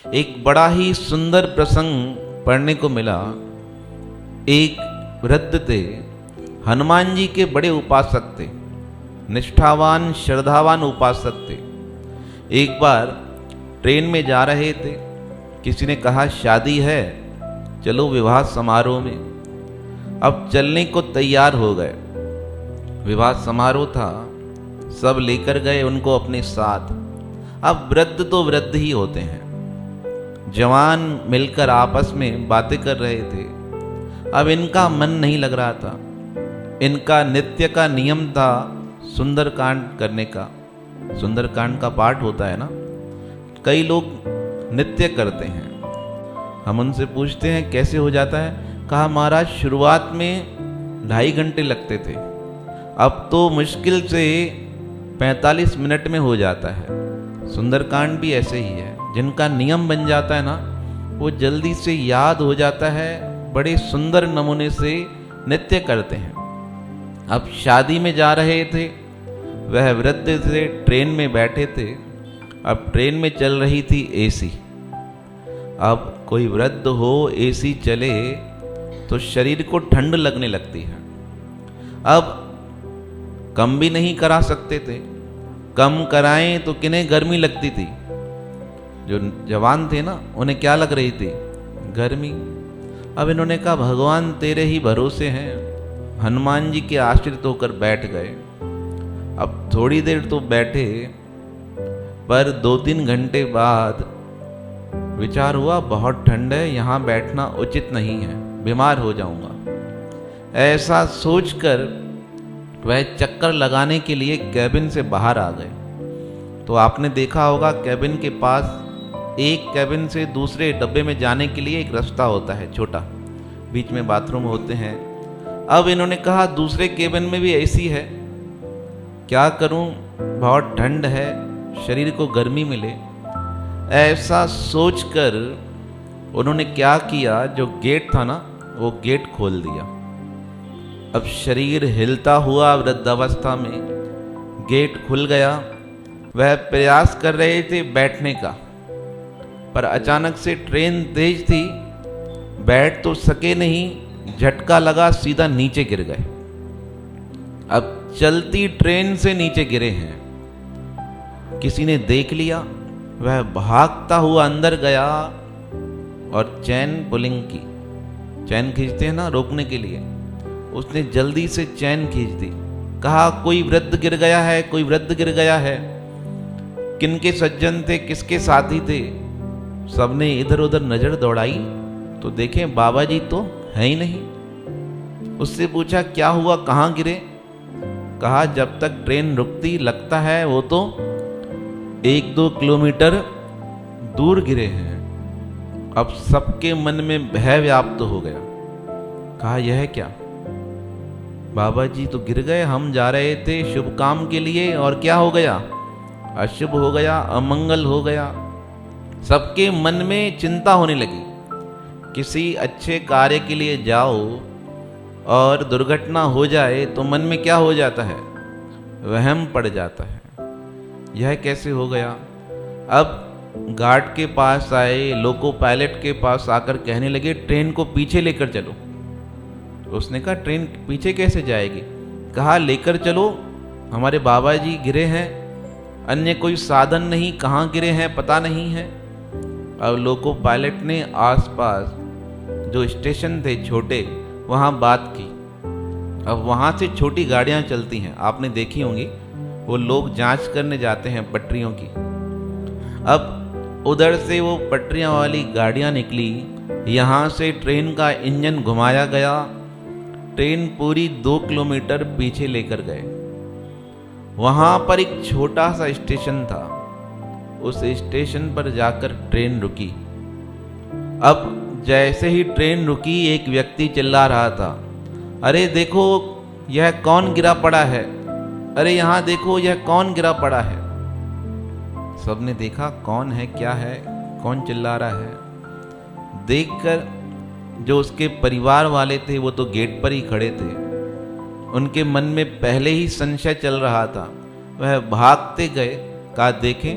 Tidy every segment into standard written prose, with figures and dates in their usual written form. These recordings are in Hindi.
एक बड़ा ही सुंदर प्रसंग पढ़ने को मिला। एक वृद्ध थे, हनुमान जी के बड़े उपासक थे, निष्ठावान श्रद्धावान उपासक थे। एक बार ट्रेन में जा रहे थे, किसी ने कहा शादी है, चलो विवाह समारोह में। अब चलने को तैयार हो गए। विवाह समारोह था, सब लेकर गए उनको अपने साथ। अब वृद्ध तो वृद्ध ही होते हैं, जवान मिलकर आपस में बातें कर रहे थे। अब इनका मन नहीं लग रहा था। इनका नित्य का नियम था सुंदरकांड करने का। सुंदरकांड का पाठ होता है ना, कई लोग नित्य करते हैं। हम उनसे पूछते हैं कैसे हो जाता है। कहा महाराज शुरुआत में 2.5 घंटे लगते थे, अब तो मुश्किल से 45 मिनट में हो जाता है। सुंदरकांड भी ऐसे ही है, जिनका नियम बन जाता है ना, वो जल्दी से याद हो जाता है, बड़े सुंदर नमूने से नित्य करते हैं। अब शादी में जा रहे थे, वह वृद्ध थे, ट्रेन में बैठे थे। अब ट्रेन में चल रही थी एसी। अब कोई वृद्ध हो, एसी चले तो शरीर को ठंड लगने लगती है। अब कम भी नहीं करा सकते थे, कम कराएं तो किन्हें गर्मी लगती थी। जो जवान थे ना, उन्हें क्या लग रही थी? गर्मी। अब इन्होंने कहा भगवान तेरे ही भरोसे हैं, हनुमान जी के आश्रित होकर बैठ गए। अब थोड़ी देर तो बैठे, पर 2-3 घंटे बाद विचार हुआ बहुत ठंड है, यहाँ बैठना उचित नहीं है, बीमार हो जाऊंगा। ऐसा सोचकर वह चक्कर लगाने के लिए कैबिन से बाहर आ गए। तो आपने देखा होगा कैबिन के पास, एक कैबिन से दूसरे डब्बे में जाने के लिए एक रास्ता होता है छोटा, बीच में बाथरूम होते हैं। अब इन्होंने कहा दूसरे कैबिन में भी ऐसी है, क्या करूं, बहुत ठंड है, शरीर को गर्मी मिले। ऐसा सोचकर उन्होंने क्या किया, जो गेट था ना, वो गेट खोल दिया। अब शरीर हिलता हुआ वृद्धावस्था में गेट खुल गया। वह प्रयास कर रहे थे बैठने का, पर अचानक से ट्रेन तेज थी, बैठ तो सके नहीं, झटका लगा, सीधा नीचे गिर गए। अब चलती ट्रेन से नीचे गिरे हैं। किसी ने देख लिया, वह भागता हुआ अंदर गया और चैन पुलिंग की, चैन खींचते हैं ना रोकने के लिए, उसने जल्दी से चैन खींच दी। कहा कोई वृद्ध गिर गया है, कोई वृद्ध गिर गया है। किनके सज्जन थे, किसके साथी थे, सबने इधर उधर नजर दौड़ाई तो देखें बाबा जी तो है ही नहीं। उससे पूछा क्या हुआ, कहाँ गिरे? कहा जब तक ट्रेन रुकती लगता है वो तो 1-2 किलोमीटर दूर गिरे हैं। अब सबके मन में भय व्याप्त हो गया। कहा यह क्या, बाबा जी तो गिर गए, हम जा रहे थे शुभ काम के लिए और क्या हो गया, अशुभ हो गया, अमंगल हो गया। सबके मन में चिंता होने लगी। किसी अच्छे कार्य के लिए जाओ और दुर्घटना हो जाए तो मन में क्या हो जाता है, वहम पड़ जाता है। यह कैसे हो गया? अब गार्ड के पास आए, लोको पायलट के पास आकर कहने लगे ट्रेन को पीछे लेकर चलो। उसने कहा ट्रेन पीछे कैसे जाएगी? कहा लेकर चलो, हमारे बाबा जी गिरे हैं, अन्य कोई साधन नहीं, कहाँ गिरे हैं पता नहीं है। अब लोको पायलट ने आसपास जो स्टेशन थे छोटे, वहाँ बात की। अब वहाँ से छोटी गाड़ियाँ चलती हैं, आपने देखी होंगी, वो लोग जांच करने जाते हैं पटरियों की। अब उधर से वो पटरियाँ वाली गाड़ियाँ निकली, यहाँ से ट्रेन का इंजन घुमाया गया, ट्रेन पूरी 2 किलोमीटर पीछे लेकर गए। वहाँ पर एक छोटा सा स्टेशन था, उस स्टेशन पर जाकर ट्रेन रुकी। अब जैसे ही ट्रेन रुकी, एक व्यक्ति चिल्ला रहा था, अरे देखो यह कौन गिरा पड़ा है, अरे यहाँ देखो यह कौन गिरा पड़ा है। सबने देखा कौन है, क्या है, कौन चिल्ला रहा है। देखकर जो उसके परिवार वाले थे वो तो गेट पर ही खड़े थे। उनके मन में पहले ही संशय चल रहा था। वह भागते गए, कहा देखें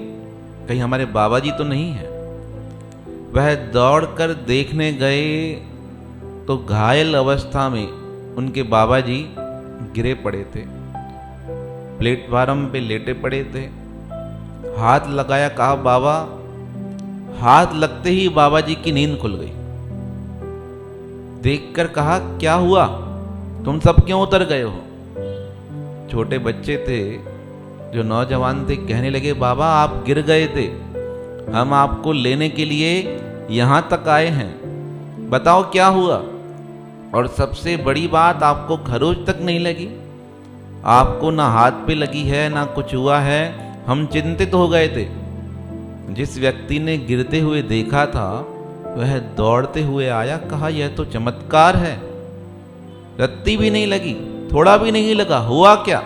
कहीं हमारे बाबा जी तो नहीं है। वह दौड़कर देखने गए तो घायल अवस्था में उनके बाबा जी गिरे पड़े थे, प्लेटफार्म पे लेटे पड़े थे। हाथ लगाया, कहा बाबा। हाथ लगते ही बाबा जी की नींद खुल गई। देखकर कहा क्या हुआ, तुम सब क्यों उतर गए हो? छोटे बच्चे थे, जो नौजवान थे, कहने लगे बाबा आप गिर गए थे, हम आपको लेने के लिए यहाँ तक आए हैं, बताओ क्या हुआ। और सबसे बड़ी बात, आपको खरोच तक नहीं लगी, आपको ना हाथ पे लगी है ना कुछ हुआ है। हम चिंतित हो गए थे। जिस व्यक्ति ने गिरते हुए देखा था वह दौड़ते हुए आया, कहा यह तो चमत्कार है, रत्ती भी नहीं लगी, थोड़ा भी नहीं लगा, हुआ क्या?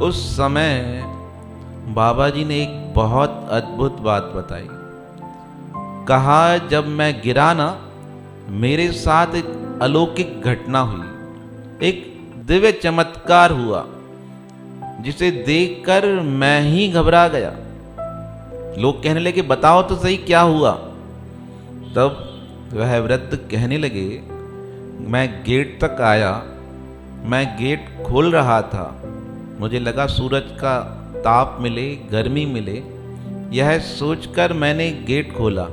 उस समय बाबा जी ने एक बहुत अद्भुत बात बताई। कहा जब मैं गिरा ना, मेरे साथ एक अलौकिक घटना हुई, एक दिव्य चमत्कार हुआ, जिसे देखकर मैं ही घबरा गया। लोग कहने लगे बताओ तो सही क्या हुआ। तब वह वृद्ध कहने लगे मैं गेट तक आया, मैं गेट खोल रहा था, मुझे लगा सूरज का ताप मिले, गर्मी मिले, यह सोचकर मैंने गेट खोला।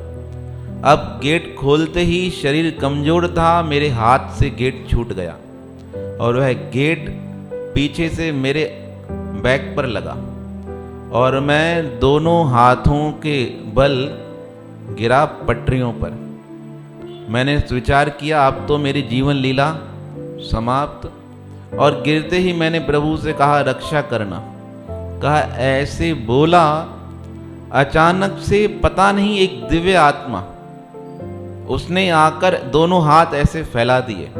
अब गेट खोलते ही शरीर कमजोर था, मेरे हाथ से गेट छूट गया और वह गेट पीछे से मेरे बैक पर लगा और मैं दोनों हाथों के बल गिरा पटरियों पर। मैंने विचार किया अब तो मेरी जीवन लीला समाप्त, और गिरते ही मैंने प्रभु से कहा रक्षा करना। कहा ऐसे बोला, अचानक से पता नहीं एक दिव्य आत्मा उसने आकर दोनों हाथ ऐसे फैला दिए।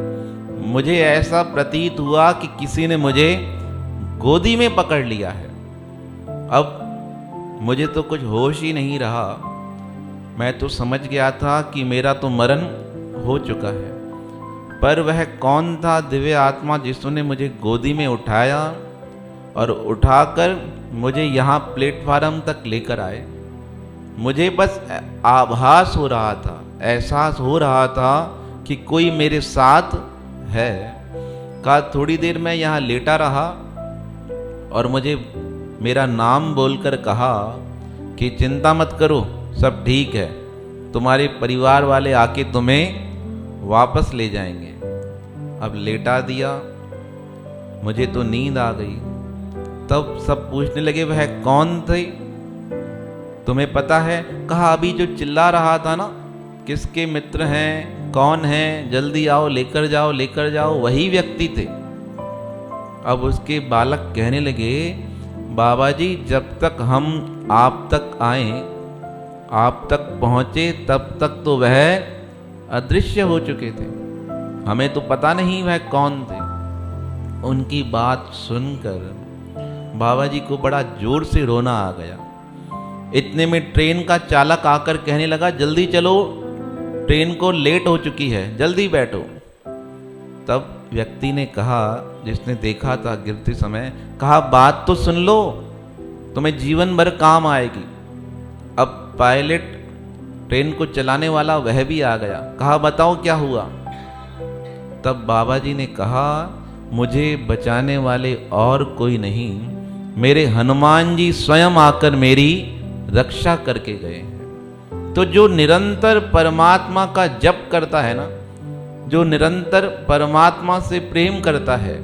मुझे ऐसा प्रतीत हुआ कि किसी ने मुझे गोदी में पकड़ लिया है। अब मुझे तो कुछ होश ही नहीं रहा, मैं तो समझ गया था कि मेरा तो मरण हो चुका है। पर वह कौन था दिव्य आत्मा जिसने मुझे गोदी में उठाया और उठाकर मुझे यहाँ प्लेटफार्म तक लेकर आए। मुझे बस आभास हो रहा था, एहसास हो रहा था कि कोई मेरे साथ है। का थोड़ी देर मैं यहाँ लेटा रहा और मुझे मेरा नाम बोलकर कहा कि चिंता मत करो, सब ठीक है, तुम्हारे परिवार वाले आके तुम्हें वापस ले जाएंगे। अब लेटा दिया, मुझे तो नींद आ गई। तब सब पूछने लगे वह कौन थे, तुम्हें पता है? कहा अभी जो चिल्ला रहा था ना, किसके मित्र हैं, कौन हैं, जल्दी आओ, लेकर जाओ, लेकर जाओ, वही व्यक्ति थे। अब उसके बालक कहने लगे बाबा जी जब तक हम आप तक आए, आप तक पहुंचे, तब तक तो वह अदृश्य हो चुके थे, हमें तो पता नहीं वह कौन थे। उनकी बात सुनकर बाबा जी को बड़ा जोर से रोना आ गया। इतने में ट्रेन का चालक आकर कहने लगा जल्दी चलो, ट्रेन को लेट हो चुकी है, जल्दी बैठो। तब व्यक्ति ने कहा, जिसने देखा था गिरते समय, कहा बात तो सुन लो, तुम्हें जीवन भर काम आएगी। अब पायलट, ट्रेन को चलाने वाला, वह भी आ गया। कहा बताओ क्या हुआ। तब बाबा जी ने कहा मुझे बचाने वाले और कोई नहीं, मेरे हनुमान जी स्वयं आकर मेरी रक्षा करके गए हैं। तो जो निरंतर परमात्मा का जप करता है ना, जो निरंतर परमात्मा से प्रेम करता है,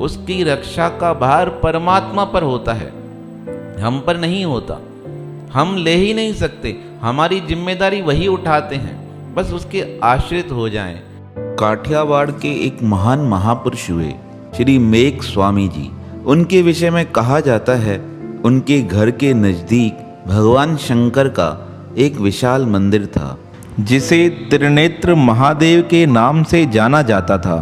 उसकी रक्षा का भार परमात्मा पर होता है, हम पर नहीं होता। हम ले ही नहीं सकते, हमारी जिम्मेदारी वही उठाते हैं, बस उसके आश्रित हो जाएं। काठियावाड़ के एक महान महापुरुष हुए श्री मेघ स्वामी जी। उनके विषय में कहा जाता है उनके घर के नज़दीक भगवान शंकर का एक विशाल मंदिर था, जिसे त्रिनेत्र महादेव के नाम से जाना जाता था,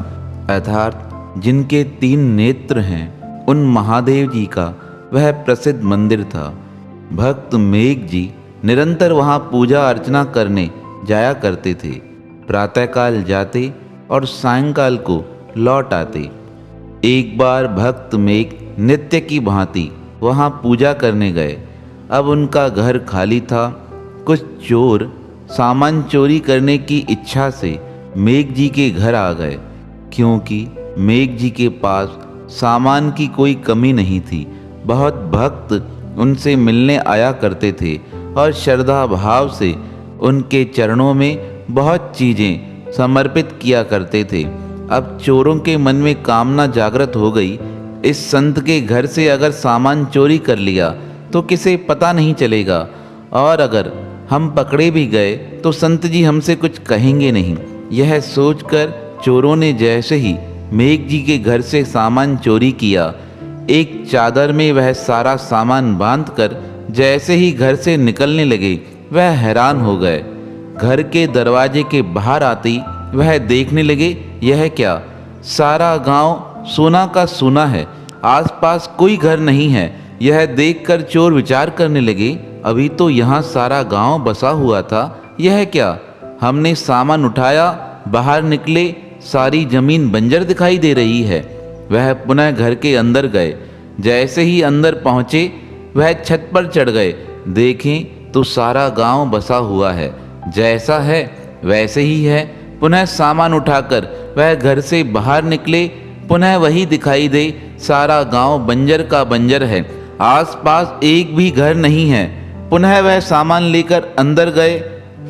अर्थात जिनके 3 नेत्र हैं, उन महादेव जी का वह प्रसिद्ध मंदिर था। भक्त मेघ जी निरंतर वहाँ पूजा अर्चना करने जाया करते थे। प्रातःकाल जाते और सायंकाल को लौट आते। एक बार भक्त मेघ नित्य की भांति वहाँ पूजा करने गए। अब उनका घर खाली था। कुछ चोर सामान चोरी करने की इच्छा से मेघ जी के घर आ गए, क्योंकि मेघ जी के पास सामान की कोई कमी नहीं थी। बहुत भक्त उनसे मिलने आया करते थे और श्रद्धा भाव से उनके चरणों में बहुत चीज़ें समर्पित किया करते थे। अब चोरों के मन में कामना जागृत हो गई, इस संत के घर से अगर सामान चोरी कर लिया तो किसे पता नहीं चलेगा, और अगर हम पकड़े भी गए तो संत जी हमसे कुछ कहेंगे नहीं। यह सोचकर चोरों ने जैसे ही मेघ जी के घर से सामान चोरी किया, एक चादर में वह सारा सामान बांधकर जैसे ही घर से निकलने लगे, वह हैरान हो गए। घर के दरवाजे के बाहर आते ही वह देखने लगे, यह क्या, सारा गांव सोना का सोना है, आसपास कोई घर नहीं है। यह देखकर चोर विचार करने लगे, अभी तो यहाँ सारा गांव बसा हुआ था, यह क्या, हमने सामान उठाया, बाहर निकले, सारी जमीन बंजर दिखाई दे रही है। वह पुनः घर के अंदर गए। जैसे ही अंदर पहुँचे वह छत पर चढ़ गए, देखें तो सारा गांव बसा हुआ है, जैसा है वैसे ही है। पुनः सामान उठाकर वह घर से बाहर निकले, पुनः वही दिखाई दे, सारा गांव बंजर का बंजर है, आसपास एक भी घर नहीं है। पुनः वह सामान लेकर अंदर गए,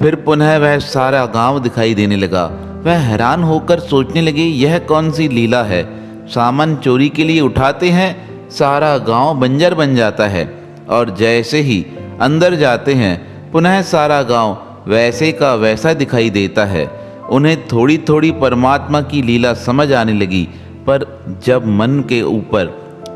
फिर पुनः वह सारा गांव दिखाई देने लगा। वह हैरान होकर सोचने लगे, यह कौन सी लीला है, सामान चोरी के लिए उठाते हैं, सारा गांव बंजर बन जाता है, और जैसे ही अंदर जाते हैं पुनः सारा गांव वैसे का वैसा दिखाई देता है। उन्हें थोड़ी थोड़ी परमात्मा की लीला समझ आने लगी, पर जब मन के ऊपर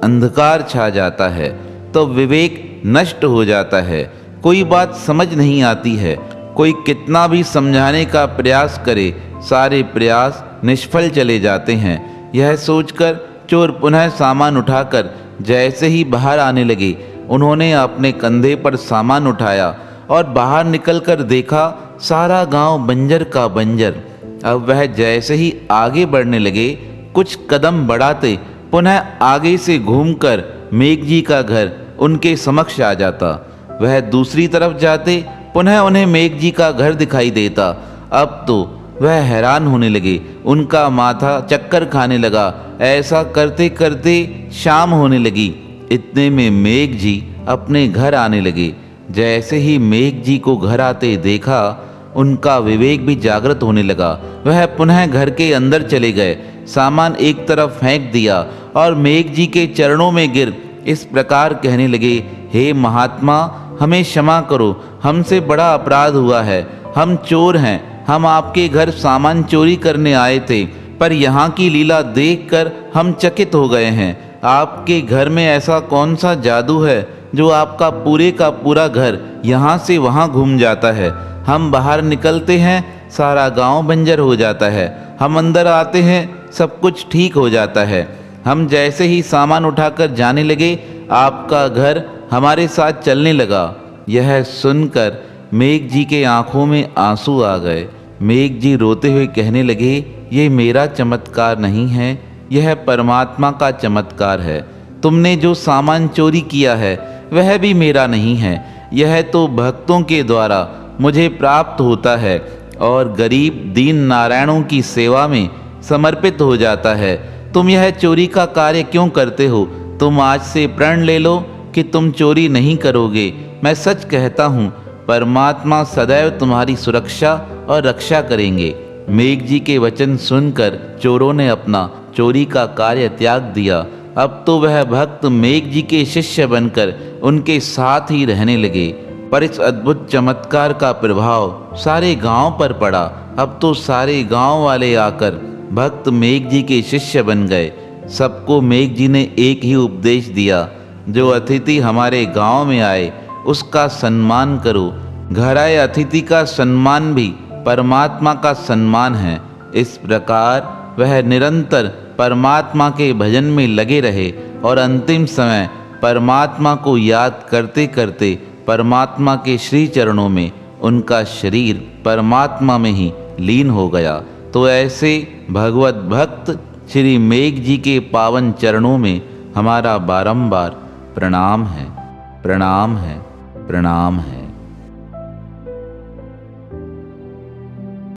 अंधकार छा जाता है तो विवेक नष्ट हो जाता है, कोई बात समझ नहीं आती है। कोई कितना भी समझाने का प्रयास करे, सारे प्रयास निष्फल चले जाते हैं। यह सोचकर चोर पुनः सामान उठाकर जैसे ही बाहर आने लगे, उन्होंने अपने कंधे पर सामान उठाया और बाहर निकलकर देखा, सारा गांव बंजर का बंजर। अब वह जैसे ही आगे बढ़ने लगे, कुछ कदम बढ़ाते पुनः आगे से घूमकर मेघ जी का घर उनके समक्ष आ जाता। वह दूसरी तरफ जाते, पुनः उन्हें मेघ जी का घर दिखाई देता। अब तो वह हैरान होने लगे, उनका माथा चक्कर खाने लगा। ऐसा करते करते शाम होने लगी। इतने में मेघ जी अपने घर आने लगे। जैसे ही मेघ जी को घर आते देखा, उनका विवेक भी जागृत होने लगा। वह पुनः घर के अंदर चले गए, सामान एक तरफ फेंक दिया और मेघ जी के चरणों में गिर इस प्रकार कहने लगे, हे महात्मा, हमें क्षमा करो, हमसे बड़ा अपराध हुआ है, हम चोर हैं, हम आपके घर सामान चोरी करने आए थे, पर यहाँ की लीला देखकर हम चकित हो गए हैं। आपके घर में ऐसा कौन सा जादू है जो आपका पूरे का पूरा घर यहाँ से वहाँ घूम जाता है। हम बाहर निकलते हैं, सारा गांव बंजर हो जाता है, हम अंदर आते हैं, सब कुछ ठीक हो जाता है। हम जैसे ही सामान उठाकर जाने लगे, आपका घर हमारे साथ चलने लगा। यह सुनकर मेघ जी के आंखों में आंसू आ गए। मेघ जी रोते हुए कहने लगे, ये मेरा चमत्कार नहीं है, यह परमात्मा का चमत्कार है। तुमने जो सामान चोरी किया है वह भी मेरा नहीं है, यह तो भक्तों के द्वारा मुझे प्राप्त होता है और गरीब दीन नारायणों की सेवा में समर्पित हो जाता है। तुम यह चोरी का कार्य क्यों करते हो? तुम आज से प्रण ले लो कि तुम चोरी नहीं करोगे। मैं सच कहता हूँ, परमात्मा सदैव तुम्हारी सुरक्षा और रक्षा करेंगे। मेघ जी के वचन सुनकर चोरों ने अपना चोरी का कार्य त्याग दिया। अब तो वह भक्त मेघ जी के शिष्य बनकर उनके साथ ही रहने लगे। पर इस अद्भुत चमत्कार का प्रभाव सारे गांव पर पड़ा। अब तो सारे गांव वाले आकर भक्त मेघ जी के शिष्य बन गए। सबको मेघ जी ने एक ही उपदेश दिया, जो अतिथि हमारे गांव में आए उसका सम्मान करो। घर आए अतिथि का सम्मान भी परमात्मा का सम्मान है। इस प्रकार वह निरंतर परमात्मा के भजन में लगे रहे और अंतिम समय परमात्मा को याद करते करते परमात्मा के श्री चरणों में उनका शरीर परमात्मा में ही लीन हो गया। तो ऐसे भगवत भक्त श्री मेघ जी के पावन चरणों में हमारा बारंबार प्रणाम है, प्रणाम है, प्रणाम है।